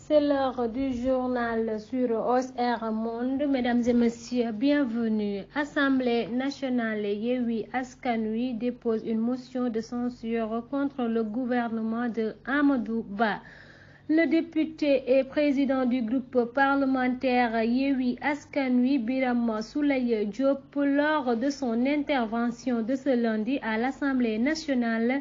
C'est l'heure du journal sur OSR Monde. Mesdames et messieurs, bienvenue. Assemblée nationale Yewwi Askan Wi dépose une motion de censure contre le gouvernement de Amadou Ba. Le député et président du groupe parlementaire Yewwi Askan Wi, Birame Souleye Diop, lors de son intervention de ce lundi à l'Assemblée nationale,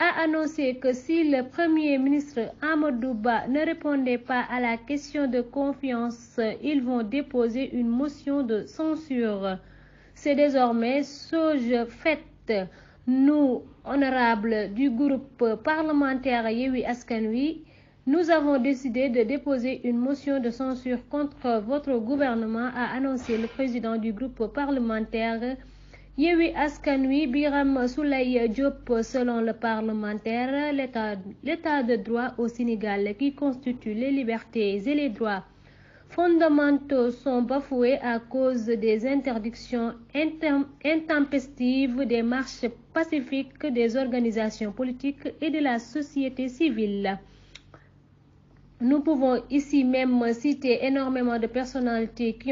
a annoncé que si le Premier ministre Amadou Ba ne répondait pas à la question de confiance, ils vont déposer une motion de censure. C'est désormais chose faite. Nous, honorables du groupe parlementaire Yewwi Askan Wi, nous avons décidé de déposer une motion de censure contre votre gouvernement, a annoncé le président du groupe parlementaire Yewwi Askan Wi, Birame Souleye Diop. Selon le parlementaire, l'état de droit au Sénégal, qui constitue les libertés et les droits fondamentaux, sont bafoués à cause des interdictions intempestives des marches pacifiques des organisations politiques et de la société civile. Nous pouvons ici même citer énormément de personnalités qui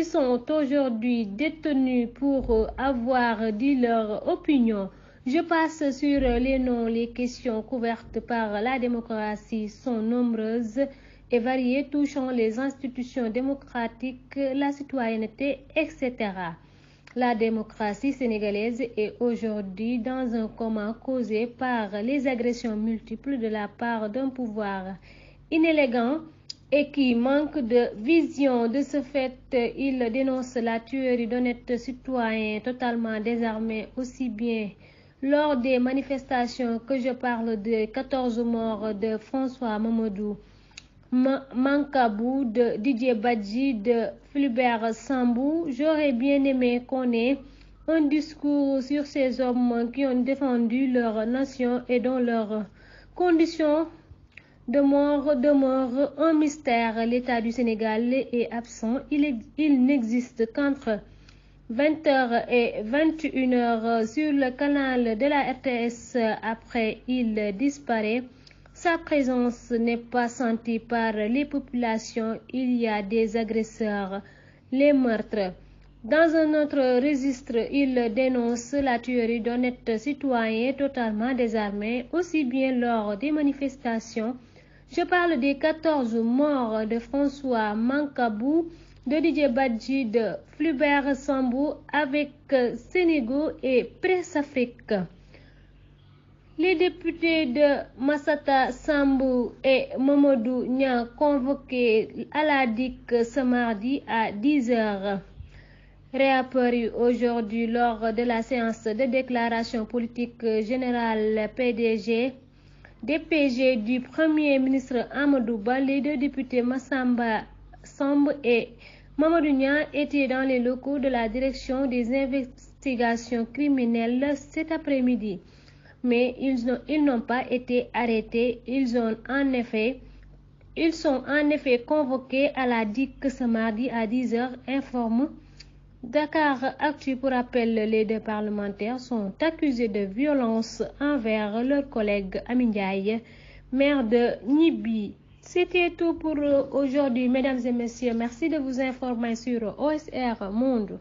sont aujourd'hui détenus pour avoir dit leur opinion. Je passe sur les noms. Les questions couvertes par la démocratie sont nombreuses et variées, touchant les institutions démocratiques, la citoyenneté, etc. La démocratie sénégalaise est aujourd'hui dans un coma causé par les agressions multiples de la part d'un pouvoir inélégant et qui manque de vision. De ce fait, il dénonce la tuerie d'honnêtes citoyens totalement désarmés, aussi bien lors des manifestations que je parle de 14 morts de François Mamadou Mancabou, de Didier Badji, de Fulbert Sambou. J'aurais bien aimé qu'on ait un discours sur ces hommes qui ont défendu leur nation et dont leurs conditions de mort demeure un mystère. L'État du Sénégal est absent. Il n'existe qu'entre 20h et 21h sur le canal de la RTS. Après, il disparaît. Sa présence n'est pas sentie par les populations. Il y a des agresseurs, les meurtres. Dans un autre registre, il dénonce la tuerie d'honnêtes citoyens totalement désarmés, aussi bien lors des manifestations. Je parle des 14 morts de François Mancabou, de Didier Badji, de Fulbert Sambou avec Sénégo et Presse Afrique. Les députés de Massata Sambou et Mamadou Niang convoqués à la DIC ce mardi à 10h. Réapparu aujourd'hui lors de la séance de déclaration politique générale DPG du Premier ministre Amadou Ba, les deux députés Massamba Samb et Mamadou Niang étaient dans les locaux de la direction des investigations criminelles cet après-midi. Mais ils n'ont pas été arrêtés. Ils sont en effet convoqués à la DIC ce mardi à 10h, informe Dakar Actu. Pour rappel, les deux parlementaires sont accusés de violence envers leur collègue Amin Ndiaye, maire de Nibi. C'était tout pour aujourd'hui, mesdames et messieurs. Merci de vous informer sur OSR Monde.